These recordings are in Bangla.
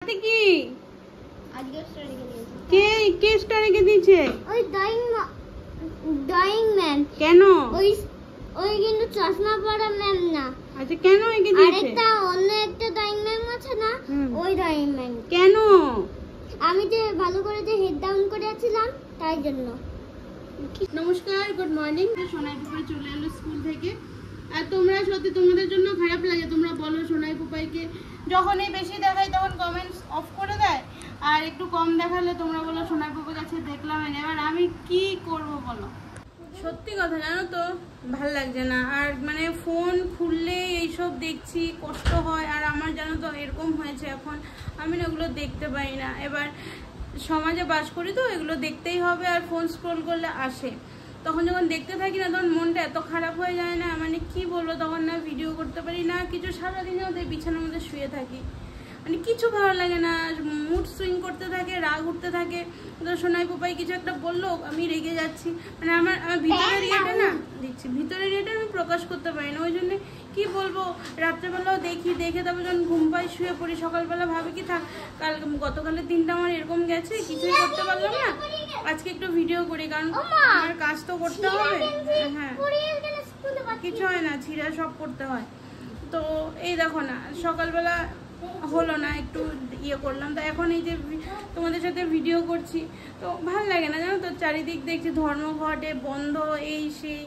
হাতে কি? আজকে স্টার রেখে দিয়েছে। কে স্টার রেখে দিয়েছে? ওই ড্রয়িং ম্যাম। কেন? ওই কিন্তু চশমা পরা ম্যাম না। আচ্ছা কেন রেখে দিয়েছে? আরেকটা অন্য একটা ড্রয়িং ম্যাম আছে না, ওই ড্রয়িং ম্যাম। কেন? আমি যে ভালো করে যে হেড ডাউন করে আছিলাম তাই জন্য। নমস্কার, গুড মর্নিং। সোনাই পুপাই চলে এলো স্কুল থেকে। আর তোমরা সত্যি তোমাদের জন্য খারাপ লাগে, তোমরা বলো সোনাই পুপাইকে যখনই বেশি দেখায় তখন কমেন্টস অফ করে দেয়, আর একটু কম দেখালে তোমরা বলো সোনাই পুপার কাছে দেখলাম। এবার আমি কি করব বলো? সত্যি কথা জানো তো, ভাল লাগছে না। আর মানে ফোন খুললে এইসব দেখছি, কষ্ট হয়। আর আমার জানো তো এরকম হয়েছে এখন, আমি না এগুলো দেখতে পাই না। এবার সমাজে বাস করি তো, এগুলো দেখতেই হবে। আর ফোন স্ক্রল করলে আসে, তখন যখন দেখতে থাকি না তখন মনটা এত খারাপ হয়ে যায় না, মানে কি বলবো, তখন না ভিডিও করতে পারি না কিছু। সারাদিনে ওদের বিছানার মধ্যে শুয়ে থাকি, মানে কিছু ভালো লাগে না। মুড সুইং করতে থাকে, রাগ উঠতে থাকে। তো সোনাই পুপাই কিছু একটা বললো, আমি রেগে যাচ্ছি। মানে আমার ভিতরের ইয়েটা না দেখছি, ভিতরের ইয়েটা আমি প্রকাশ করতে পারি না। ওই জন্যে কি বলবো, রাত্রেবেলাও দেখি, দেখে তারপর যখন ঘুম পাই শুয়ে পড়ি। সকালবেলা ভাবি কি থাক, গতকালের দিনটা আমার এরকম গেছে, কিছুই করতে পারলাম না, আজকে একটু ভিডিও করি, কারণ আমার কাজ তো করতে হবে। হ্যাঁ, কিছু হয় না, ছিঁড়া সব করতে হয়। তো এই দেখো না, সকালবেলা হলো না, একটু ইয়ে করলাম। তো এখন এই যে তোমাদের সাথে ভিডিও করছি, তো ভালো লাগে না জানো তো। চারিদিক দেখছি ধর্মঘটে বন্ধ, এই সেই,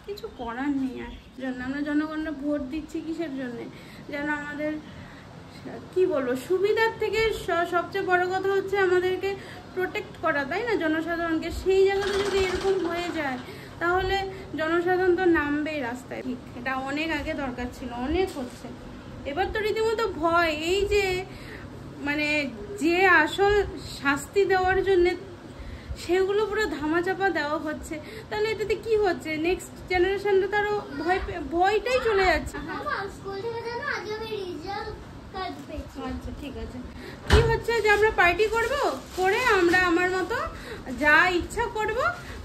কিছু করার নেই। আর জন্য আমরা জনগণরা ভোট দিচ্ছি কিসের জন্যে? যেন আমাদের কি বলবো, সুবিধার থেকে সবচেয়ে বড় কথা হচ্ছে আমাদেরকে প্রোটেক্ট করা, তাই না, জনসাধারণকে। সেই জায়গাতে যদি এরকম হয়ে যায় তাহলে জনসাধারণ তো নামবেই রাস্তায়। ঠিক, এটা অনেক আগে দরকার ছিল, অনেক হচ্ছে। এবার তো রীতিমতো ভয়, এই যে মানে যে আসল শাস্তি দেওয়ার জন্য সেগুলো পুরো ধামাচাপা দেওয়া হচ্ছে। তাহলে এটাতে কি হচ্ছে, নেক্সট জেনারেশনটা তারও ভয়টাই চলে যাচ্ছে। আচ্ছা ঠিক আছে, কি হচ্ছে যে আমরা পার্টি করে আমরা আমার মতো যা ইচ্ছা করব,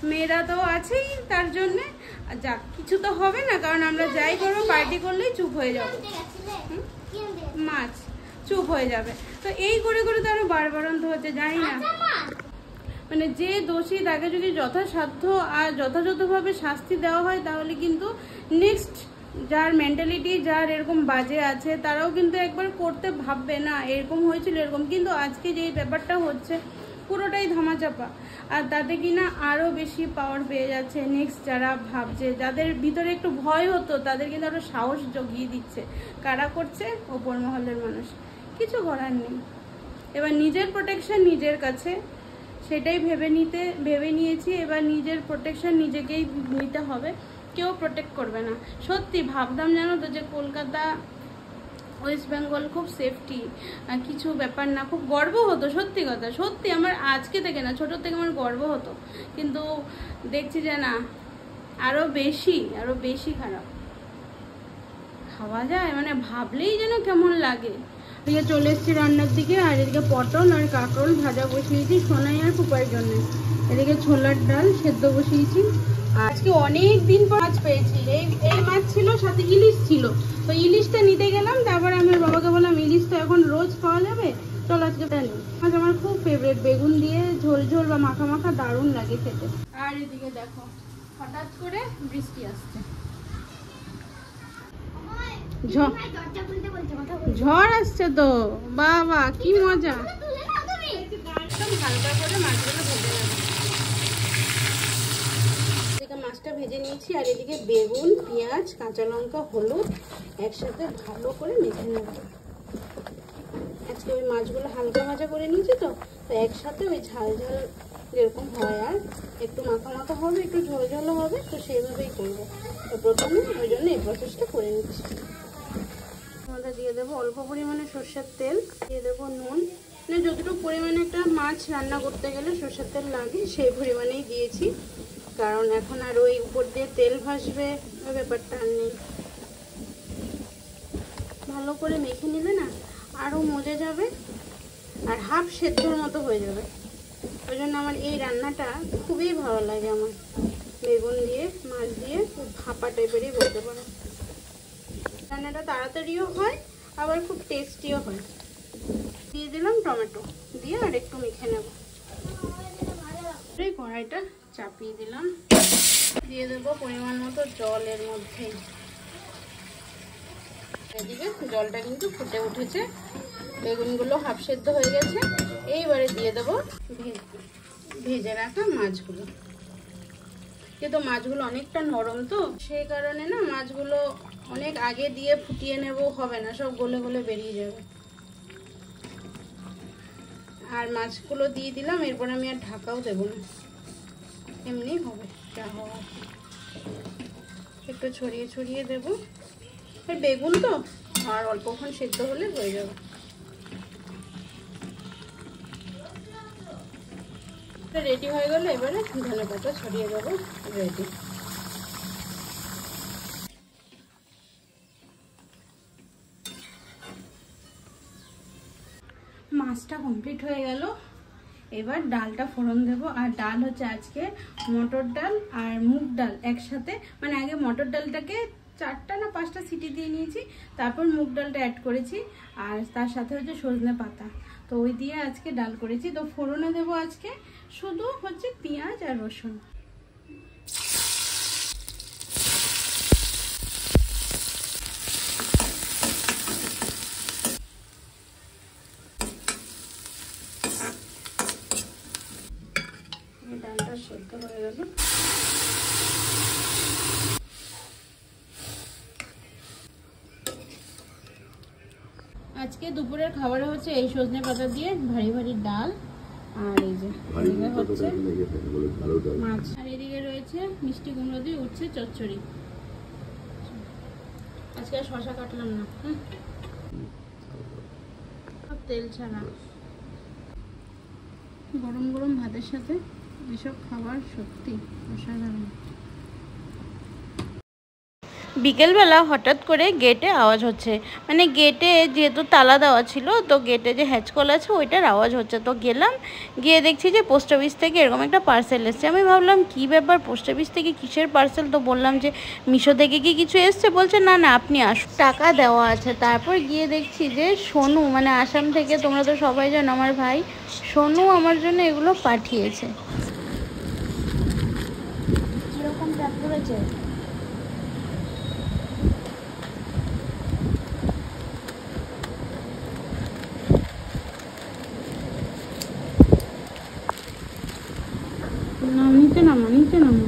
মেয়েরা তো আছেই তার জন্যে। যাক, কিছু তো হবে না, কারণ আমরা যাই করবো পার্টি করলেই চুপ হয়ে যাবো, মাছ চুপ হয়ে যাবে। তো এই করে করে তো আরো বাড়বাড়ন্ত হচ্ছে, জানি না। মানে যে দোষী তাকে যদি যথাসাধ্য আর যথাযথভাবে শাস্তি দেওয়া হয়, তাহলে কিন্তু নেক্সট যার মেন্টালিটি, যার এরকম বাজে আছে, তারাও কিন্তু একবার করতে ভাববে না এরকম হয়েছিল এরকম। কিন্তু আজকে যে ব্যাপারটা হচ্ছে পুরোটাই ধামাচাপা, আর তাতে কিনা আরও বেশি পাওয়ার পেয়ে যাচ্ছে নেক্সট যারা ভাবছে, যাদের ভিতরে একটু ভয় হতো তাদের কিন্তু আরও সাহস জগিয়ে দিচ্ছে। কারা করছে? ওপর মহলের মানুষ। কিছু করার নেই। এবার নিজের প্রোটেকশন নিজের কাছে, সেটাই ভেবে নিয়েছি। এবার নিজের প্রোটেকশন নিজেকেই নিতে হবে, কেউ প্রোটেক্ট করবে না। সত্যি ভাবতাম জানো তো যে কলকাতা, ওয়েস্ট বেঙ্গল খুব সেফটি, কিছু ব্যাপার না, খুব গর্ব হতো। সত্যি কথা, সত্যি আমার আজকে থেকে না, ছোট থেকে আমার গর্ব হতো। কিন্তু দেখছি যে না, আরো বেশি খারাপ। খাওয়া যায়, মানে ভাবলেই যেন কেমন লাগে। এদিকে চলে এসেছি রান্নার দিকে, আর এদিকে পটল আর কাঁকরোল ভাজা বসিয়েছি সোনাই আর পুপার জন্য। এদিকে ছোলার ডাল সেদ্ধ বসিয়েছি। আজকে অনেক দিন পর মাছ পেয়েছি। এই মাছ ছিল, সাথে ইলিশ ছিল। তো ইলিশটা নিতে গেলাম, তারপরে আমি বাবাকে বললাম ইলিশ তো এখন রোজ পাওয়া যাবে, চল আজকে জানি। আজ আমার খুব ফেভারিট, বেগুন দিয়ে ঝোল ঝোল বা মাখা মাখা দারুণ লাগে খেতে। আর এদিকে দেখো, হঠাৎ করে বৃষ্টি আসছে, ঝড় আসছে তো, বাবা কি মজা। একদম হালকা করে মাছগুলো ভেজে নেব। এদিকে মাছটা ভেজে নিয়েছি, আর এদিকে বেগুন, পেঁয়াজ, কাঁচা লঙ্কা, হলুদ একসাথে ভালো করে মেখে নেব। আজকে ওই মাছগুলো হালকা ভাজা করে নিয়েছি, তো একসাথে ওই ঝাল ঝাল যেরকম হয়, আর একটু মাখা মাখা হবে, একটু ঝোল ঝোলও হবে, তো সেইভাবেই করবো। তো প্রথমে ওই জন্য এই প্রসেসটা করে নিচ্ছি। মধ্যে দিয়ে দেবো অল্প পরিমাণে সর্ষের তেল, দিয়ে দেবো নুন। মানে যতটুকু পরিমাণে একটা মাছ রান্না করতে গেলে সর্ষের তেল লাগে, সেই পরিমাণেই দিয়েছি। কারণ এখন আর ওই উপর দিয়ে তেল ভাসবে ওই ব্যাপারটা আর নেই। ভালো করে মেখে নিলে না আরও মজে যাবে, আর হাফ সেদ্ধর মতো হয়ে যাবে। ওই জন্য আমার এই রান্নাটা খুবই ভালো লাগে। আমার বেগুন দিয়ে মাছ দিয়ে খুব ভাপা টাইপেরই বলতে পারো। রান্নাটা তাড়াতাড়িও হয়, আবার খুব টেস্টিও হয়। দিয়ে দিলাম টমেটো দিয়ে আর একটু মেখে নেব। এই কড়াইটা চাপিয়ে দিলাম, দিয়ে দেবো পরিমাণ মতো জল এর মধ্যে। এদিকে জলটা কিন্তু ফুটে উঠেছে, বেগুনগুলো হাফ সেদ্ধ হয়ে গেছে। এইবারে দিয়ে দেবো ভেজে রাখা মাছগুলো। কিন্তু মাছগুলো অনেকটা নরম তো, সেই কারণে না মাছগুলো অনেক আগে দিয়ে ফুটিয়ে নেব হবে না, সব গলে গলে বেরিয়ে যাবে। আর মাছগুলো দিয়ে দিলাম, এরপর আমি আর ঢাকাও দেবো না, এমনি হবে যা হওয়ার। একটু ছড়িয়ে ছড়িয়ে দেবো, আর বেগুন তো আর অল্পক্ষণ সেদ্ধ হলে হয়ে যাবে। রেডি হয়ে গেলে এবারে ধনেপাতা ছড়িয়ে দেবো, রেডি। মাছটা কমপ্লিট হয়ে গেল, এবার ডালটা ফোড়ন দেবো। আর ডাল হচ্ছে আজকে মটর ডাল আর মুগ ডাল একসাথে, মানে আগে মটর ডালটাকে 4টা না 5টা সিটি দিয়ে নিয়েছি, তারপর মুগ ডালটা অ্যাড করেছি, আর তার সাথে হচ্ছে সজনে পাতা, তো ওই দিয়ে আজকে ডাল করেছি। তো ফোড়নে দেবো আজকে শুধু হচ্ছে পেঁয়াজ আর রসুন। ডালটা সেদ্ধ হয়ে গেল, আজকে দুপুরের খাবারে হচ্ছে এই সজনে পাতা দিয়ে ভারী ভারী ডাল, আর এই যে হচ্ছে মাছ, আর এদিকে রয়েছে মিষ্টি কুমড়ো দিয়ে উঠছে চচ্চড়ি। আজকে আর শশা কাটলাম না, সব তেল ছাড়া। গরম গরম ভাতের সাথে এসব খাবার সত্যি অসাধারণ। বিকেলবেলা হঠাৎ করে গেটে আওয়াজ হচ্ছে, মানে গেটে যেহেতু তালা দেওয়া ছিল, তো গেটে যে হ্যাচকল আছে ওইটার আওয়াজ হচ্ছে। তো গেলাম, গিয়ে দেখছি যে পোস্ট অফিস থেকে এরকম একটা পার্সেল এসছে। আমি ভাবলাম কি ব্যাপার, পোস্ট অফিস থেকে কিসের পার্সেল? তো বললাম যে মিশো থেকে কি কিছু এসছে? বলছে না না আপনি আসুন, টাকা দেওয়া আছে। তারপর গিয়ে দেখছি যে সোনু, মানে আসাম থেকে, তোমরা তো সবাই জানো আমার ভাই সোনু আমার জন্য এগুলো পাঠিয়েছে। কিরকম প্যাক করেছে? নিচে নামো, নিচে নামো।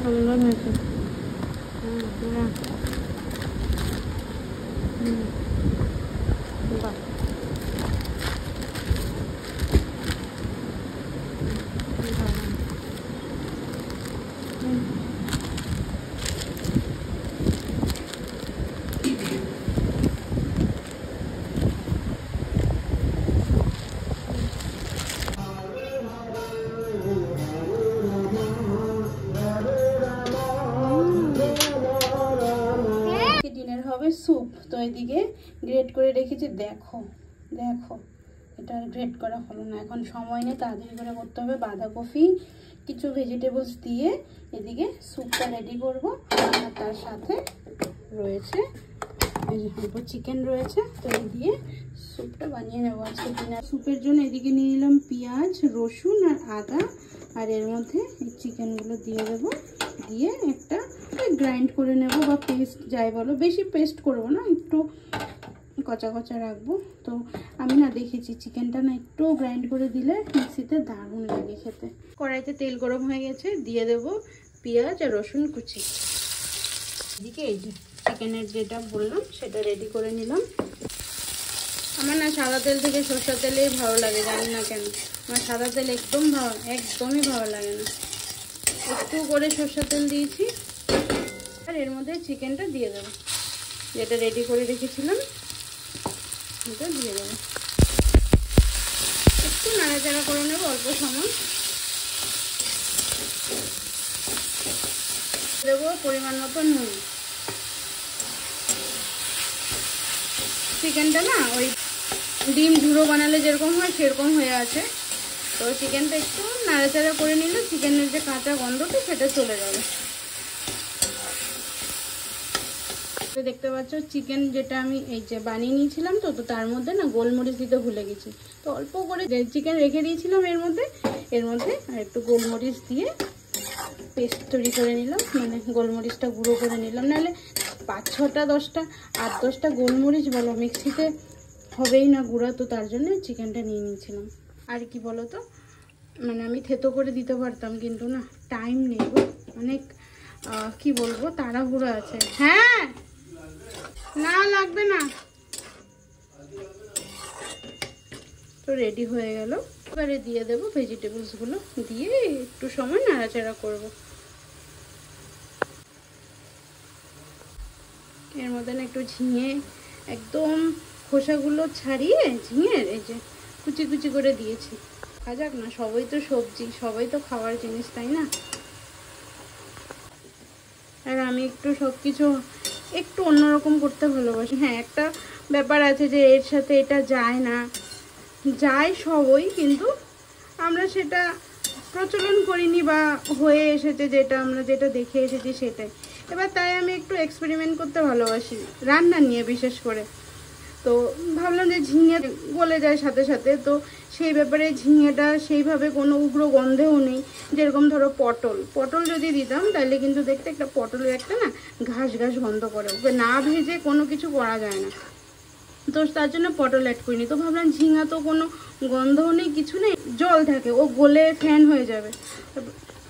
সুন্দর হয়েছে। বাহ, স্যুপ। তো এদিকে গ্রেট করে রেখেছি, দেখো দেখো এটা আর গ্রেট করা হলো না, এখন সময় নেই, তাড়াতাড়ি করে করতে হবে। বাঁধাকপি কিছু ভেজিটেবলস দিয়ে এদিকে স্যুপটা রেডি করব। আর তার সাথে রয়েছে অল্প চিকেন রয়েছে, তো এই দিয়ে স্যুপটা বানিয়ে নেবো আজকে ডিনার। স্যুপের জন্য এদিকে নিয়ে নিলাম পেঁয়াজ, রসুন আর আদা, আর এর মধ্যে এই চিকেনগুলো দিয়ে দেবো, দিয়ে একটা গ্রাইন্ড করে নেব, বা পেস্ট যাই বলো, বেশি পেস্ট করবো না, একটু কচা কচা রাখবো। তো আমি না দেখেছি চিকেনটা না একটু গ্রাইন্ড করে দিলে মিক্সিতে দারুণ লাগে খেতে। কড়াইতে তেল গরম হয়ে গেছে, দিয়ে দেবো পেঁয়াজ আর রসুন কুচি। এদিকে এই যে চিকেনের যেটা বললাম সেটা রেডি করে নিলাম। আমার না সাদা তেল থেকে সরষের তেলেই ভালো লাগে, জানি না কেন, আমার সাদা তেল একদমই ভালো লাগে না। একটু করে সরষের তেল দিয়েছি, আর এর মধ্যে চিকেনটা দিয়ে দেবো, যেটা রেডি করে রেখেছিলাম এটা দিয়ে দেবো। একটু নাড়াচাড়া করে নেবো অল্প সময়। দেবো পরিমাণ মতো নুন। চিকেনটা না ওই ডিম ঝুড়ো বানালে যেরকম হয় সেরকম হয়ে আছে, তো চিকেনটা একটু নাড়াচাড়া করে নিলে চিকেনের যে কাঁচা গন্ধটা সেটা চলে যাবে। তো দেখতে পাচ্ছ চিকেন যেটা আমি এই যে বানিয়ে নিয়েছিলাম, তো তার মধ্যে না গোলমরিচ দিতে ভুলে গেছি। তো অল্প করে চিকেন রেখে দিয়েছিলাম এর মধ্যে আর একটু গোলমরিচ দিয়ে পেস্ট তৈরি করে নিলাম, মানে গোলমরিচটা গুঁড়ো করে নিলাম। নাহলে 5-6টা 10টা 8-10টা গোলমরিচ বলো মিক্সিতে হবেই না গুঁড়া, তো তার জন্য চিকেনটা নিয়ে নিয়েছিলাম। আর কি বলো তো, মানে আমি থেতো করে দিতে পারতাম, কিন্তু না টাইম নেই গো, অনেক কি বলবো তাড়াহুড়ো আছে। হ্যাঁ না লাগবে না। তো রেডি হয়ে গেল, এবারে দিয়ে দেবো ভেজিটেবলসগুলো, দিয়ে একটু সময় নাড়াচাড়া করব। এর মধ্যে না একটু ঝিঙে একদম খোসাগুলো ছাড়িয়ে ঝিঙের এই যে কুচি কুচি করে দিয়েছি। যাক না, সবাই তো সবজি, সবাই তো খাওয়ার জিনিস, তাই না? আর আমি একটু সব কিছু একটু অন্যরকম করতে ভালোবাসি। হ্যাঁ একটা ব্যাপার আছে যে এর সাথে এটা যায় না, যায় সবই, কিন্তু আমরা সেটা প্রচলন করিনি বা হয়ে এসেছে যেটা আমরা যেটা দেখে এসেছি সেটাই। এবার তাই আমি একটু এক্সপেরিমেন্ট করতে ভালোবাসি রান্না নিয়ে বিশেষ করে। তো ভাবলাম যে ঝিঙে গলে যায় সাথে সাথে, তো সেই ব্যাপারে ঝিঙেটা সেইভাবে কোনো উগ্র গন্ধেও নেই। যেরকম ধরো পটল যদি দিতাম তাহলে কিন্তু দেখতে একটা পটলের একটা না ঘাস ঘাস গন্ধ করে, ওকে না ভেজে কোনো কিছু করা যায় না, তো তার জন্য পটল অ্যাড করিনি। তো ভাবলাম ঝিঙা তো কোনো গন্ধও নেই, কিছু নেই, জল থাকে, ও গলে ফ্যান হয়ে যাবে,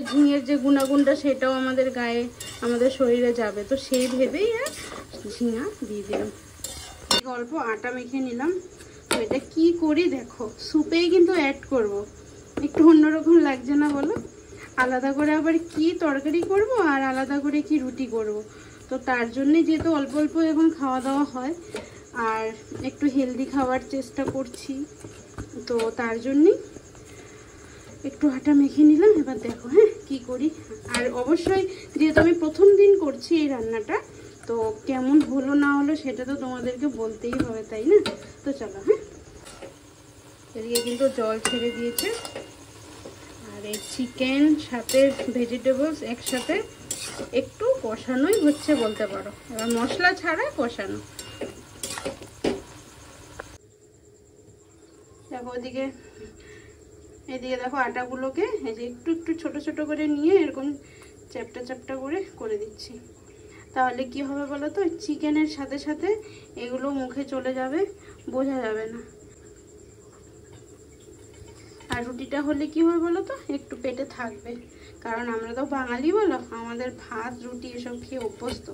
ঝিঙের যে গুণাগুণটা সেটাও আমাদের গায়ে আমাদের শরীরে যাবে, তো সেই ভেবেই আর ঝিঙা দিয়ে দিলাম। অল্প আটা মেখে নিলাম। তো এটা কি করি দেখো, স্যুপেই কিন্তু অ্যাড করব, একটু অন্যরকম লাগছে না বলো? আলাদা করে আবার কি তরকারি করব আর আলাদা করে কি রুটি করব, তো তার জন্যে যেহেতু অল্প অল্প এখন খাওয়া দাওয়া হয় আর একটু হেলদি খাওয়ার চেষ্টা করছি, তো তার জন্যই একটু আটা মেখে নিলাম। এবার দেখো হ্যাঁ কি করি। আর অবশ্যই যেহেতু আমি প্রথম দিন করছি এই রান্নাটা, তো কেমন হলো না হলো সেটা তো তোমাদেরকে বলতেই হবে, তাই না? তো চলো হ্যাঁ। এদিকে কিন্তু জল ছেড়ে দিয়েছে, আর এই চিকেন সাথে ভেজিটেবলস একসাথে একটু কষানোই হচ্ছে বলতে পারো, এবার মশলা ছাড়া কষানো। দেখো এদিকে দেখো আটাগুলোকে এই যে একটু একটু ছোট ছোট করে নিয়ে এরকম চ্যাপটা চ্যাপটা করে দিচ্ছি। তাহলে কি হবে বলো তো, চিকেনের সাথে সাথে এগুলো মুখে চলে যাবে, বোঝা যাবে না। আর রুটিটা হলে কি হবে বলো তো, একটু পেটে থাকবে, কারণ আমরা তো বাঙালি বলো, আমাদের ভাত রুটি এসব খেয়ে অভ্যস্ত,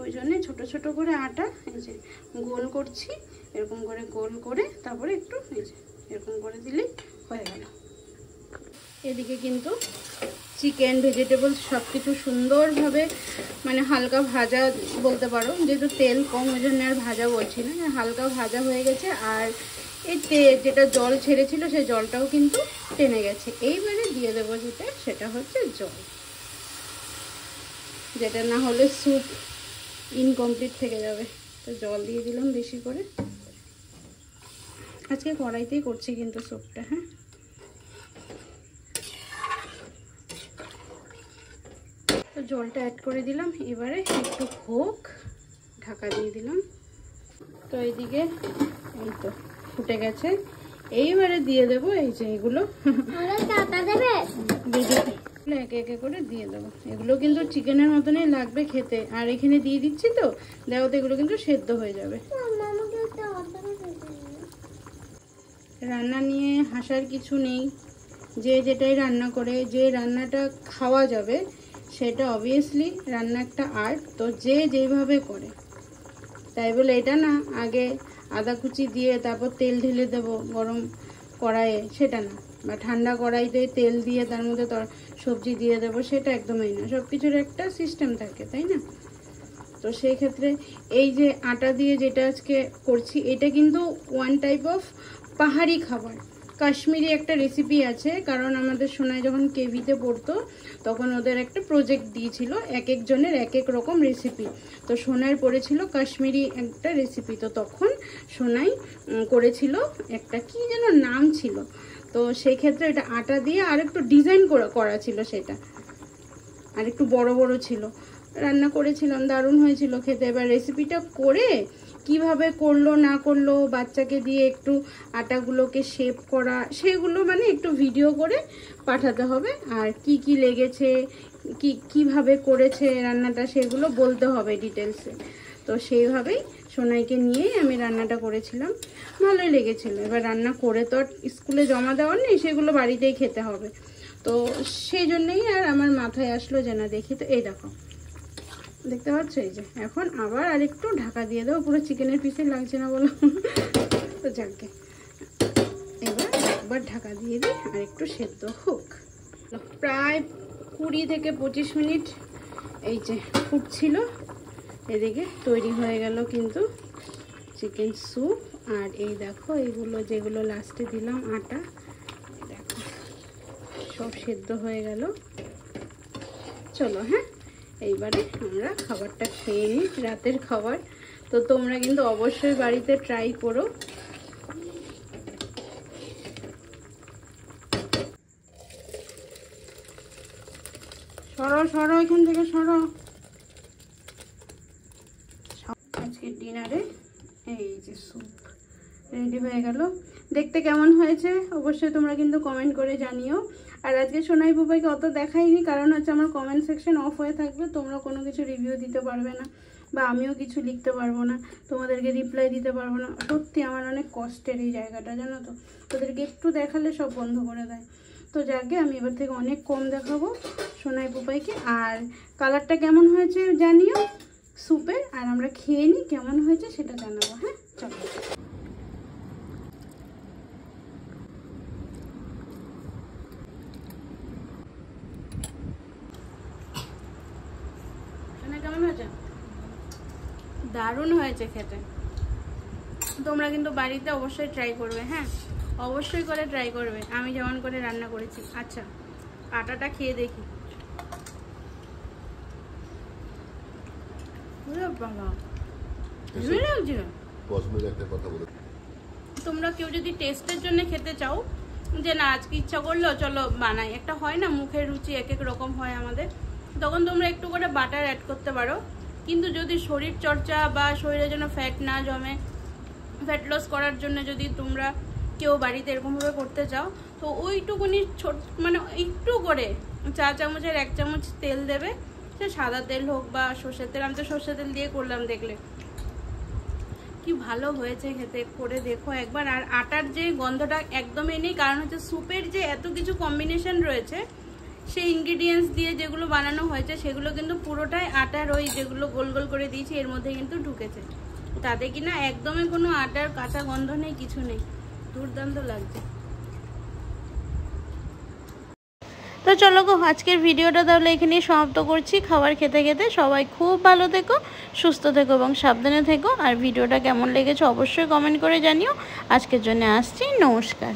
ওই জন্যে ছোট ছোট করে আটা এই যে গোল করছি, এরকম করে গোল করে তারপরে একটু এই যে এরকম করে দিলেই হয়ে গেল। এদিকে কিন্তু চিকেন ভেজিটেবলস সব কিছু সুন্দরভাবে মানে হালকা ভাজা বলতে পারো, যেহেতু তেল কম ওই জন্য আর ভাজা বলছি না, হালকা ভাজা হয়ে গেছে। আর এই যেটা জল ছেড়েছিল সেই জলটাও কিন্তু টেনে গেছে। এইবারে দিয়ে দেবো সেটা হচ্ছে জল, যেটা না হলে স্যুপ ইনকমপ্লিট থেকে যাবে। তো জল দিয়ে দিলাম বেশি করে, আজকে কড়াইতেই করছি কিন্তু স্যুপটা। হ্যাঁ তো জলটা অ্যাড করে দিলাম, এবারে একটু হোক, ঢাকা দিয়ে দিলাম। তো এইদিকে এই তো ফুটে গেছে, এইবারে দিয়ে দেবো এই যে এগুলো একে একে করে দিয়ে দেবো। এগুলো কিন্তু চিকেনের মতনই লাগবে খেতে, আর এখানে দিয়ে দিচ্ছি তো দেখো তো এগুলো কিন্তু সেদ্ধ হয়ে যাবে। রান্না নিয়ে হাসার কিছু নেই, যে যেটাই রান্না করে যে রান্নাটা খাওয়া যাবে সেটা অবভিয়াসলি রান্না একটা আর্ট, তো যে যেইভাবে করে, তাই বলে এটা না আগে আদা কুচি দিয়ে তারপর তেল ঢেলে দেবো গরম কড়াইয়ে, সেটা না, বা ঠান্ডা কড়াইতে তেল দিয়ে তার মধ্যে সবজি দিয়ে দেবো, সেটা একদমই না। সব কিছুর একটা সিস্টেম থাকে, তাই না? তো সেই ক্ষেত্রে এই যে আটা দিয়ে যেটা আজকে করছি, এটা কিন্তু ওয়ান টাইপ অফ পাহাড়ি খাবার, কাশ্মীরি একটা রেসিপি আছে, কারণ আমাদের সোনাই যখন কেভিতে পড়তো তখন ওদের একটা প্রজেক্ট দিয়েছিল, এক একজনের এক এক রকম রেসিপি। তো সোনাইয়ের পড়েছিল কাশ্মীরি একটা রেসিপি, তো তখন সোনাই করেছিল একটা কি যেন নাম ছিল। তো সেই ক্ষেত্রে এটা আটা দিয়ে আর একটু ডিজাইন করা ছিল, সেটা আর একটু বড় বড় ছিল। রান্না করেছিলাম, দারুণ হয়েছিল খেতে। এবার রেসিপিটা করে কিভাবে করলো না করলো, বাচ্চাকে দিয়ে একটু আটাগুলোকে শেপ করা, সেগুলো মানে একটু ভিডিও করে পাঠাতে হবে। আর কি কি লেগেছে, কিভাবে করেছে রান্নাটা, সেগুলো বলতে হবে ডিটেলসে। তো সেইভাবেই সোনাইকে নিয়েই আমি রান্নাটা করেছিলাম, ভালোই লেগেছিলো। এবার রান্না করে তো আর স্কুলে জমা দেওয়ার নেই, সেগুলো বাড়িতেই খেতে হবে। তো সেই জন্যই আর আমার মাথায় আসলো যে না দেখি। তো এই দেখো, দেখতে পাচ্ছ, এই যে এখন আবার আরেকটু ঢাকা দিয়ে দেবো, পুরো চিকেনের পিসে লাগছে না বলো। তো যাকে এবার একবার ঢাকা দিয়ে দিই আর একটু সেদ্ধ হোক। প্রায় 20 থেকে 25 মিনিট এই যে ফুটছিল, এদিকে তৈরি হয়ে গেল কিন্তু চিকেন স্যুপ। আর এই দেখো এইগুলো যেগুলো লাস্টে দিলাম আটা, দেখো সব সেদ্ধ হয়ে গেল। চলো হ্যাঁ, এইবারে আমরা খাবারটা খেয়ে নিই, রাতের খাবার। তো তোমরা কিন্তু অবশ্যই বাড়িতে ট্রাই করো। সরো সরো এখান থেকে সরো। আজকে ডিনারে এই যে স্যুপ রেডি হয়ে গেল। দেখতে কেমন হয়েছে অবশ্যই তোমরা কিন্তু কমেন্ট করে জানিও। আর আজকে সোনাই বুবাইকে অত দেখাইনি, কারণ হচ্ছে আমার কমেন্ট সেকশন অফ হয়ে থাকবে, তোমরা কোনো কিছু রিভিউ দিতে পারবে না, বা আমিও কিছু লিখতে পারবো না, তোমাদেরকে রিপ্লাই দিতে পারবো না। সত্যি আমার অনেক কষ্টের এই জায়গাটা, জানো তো। ওদেরকে একটু দেখালে সব বন্ধ করে দেয়। তো যাকে আমি এবার থেকে অনেক কম দেখাবো সোনাই বুবাইকে। আর কালারটা কেমন হয়েছে জানিও স্যুপের, আর আমরা খেয়ে নিই কেমন হয়েছে সেটা জানাবো। হ্যাঁ চলো। কেমন হয়েছে? দারুণ হয়েছে খেতে। তোমরা কিন্তু বাড়িতে অবশ্যই ট্রাই করবে, হ্যাঁ অবশ্যই করে ট্রাই করবে, আমি যেমন করে রান্না করেছি। আচ্ছা আটাটা খেয়ে দেখি। তোমরা কেউ যদি টেস্টের জন্য খেতে চাও, যে না আজকে ইচ্ছা করলো চলো বানাই, একটা হয় না মুখের রুচি এক এক রকম হয় আমাদের, তখন তোমরা একটু করে বাটার অ্যাড করতে পারো। কিন্তু যদি শরীর চর্চা বা শরীরে যেন ফ্যাট না জমে, ফ্যাট লস করার জন্য যদি তোমরা কেউ বাড়িতে এরকমভাবে করতে চাও, তো ওইটুকুনি মানে একটু করে 4 চামচের 1 চামচ তেল দেবে, সে সাদা তেল হোক বা সর্ষের তেল। আমি তো সর্ষের তেল দিয়ে করলাম, দেখলে কি ভালো হয়েছে খেতে, করে দেখো একবার। আর আটার যে গন্ধটা একদমই নেই, কারণ হচ্ছে স্যুপের যে এত কিছু কম্বিনেশন রয়েছে, সেই ইনগ্রিডিয়েন্টস দিয়ে যেগুলো বানানো হয়েছে সেগুলো কিন্তু পুরোটাই আটার ওই যেগুলো গোল গোল করে দিয়েছি এর মধ্যে কিন্তু ঢুকেছে। তাতে কিনা একদমই কোনো আটার কাঁচা গন্ধ নেই, কিছু নেই, দুর্দান্ত লাগছে। তো চলো গো, আজকের ভিডিওটা তাহলে এখানেই সমাপ্ত করছি। খাবার খেতে খেতে সবাই খুব ভালো থেকো, সুস্থ থেকো এবং সাবধানে থেকো। আর ভিডিওটা কেমন লেগেছে অবশ্যই কমেন্ট করে জানিও। আজকের জন্য আসছি, নমস্কার।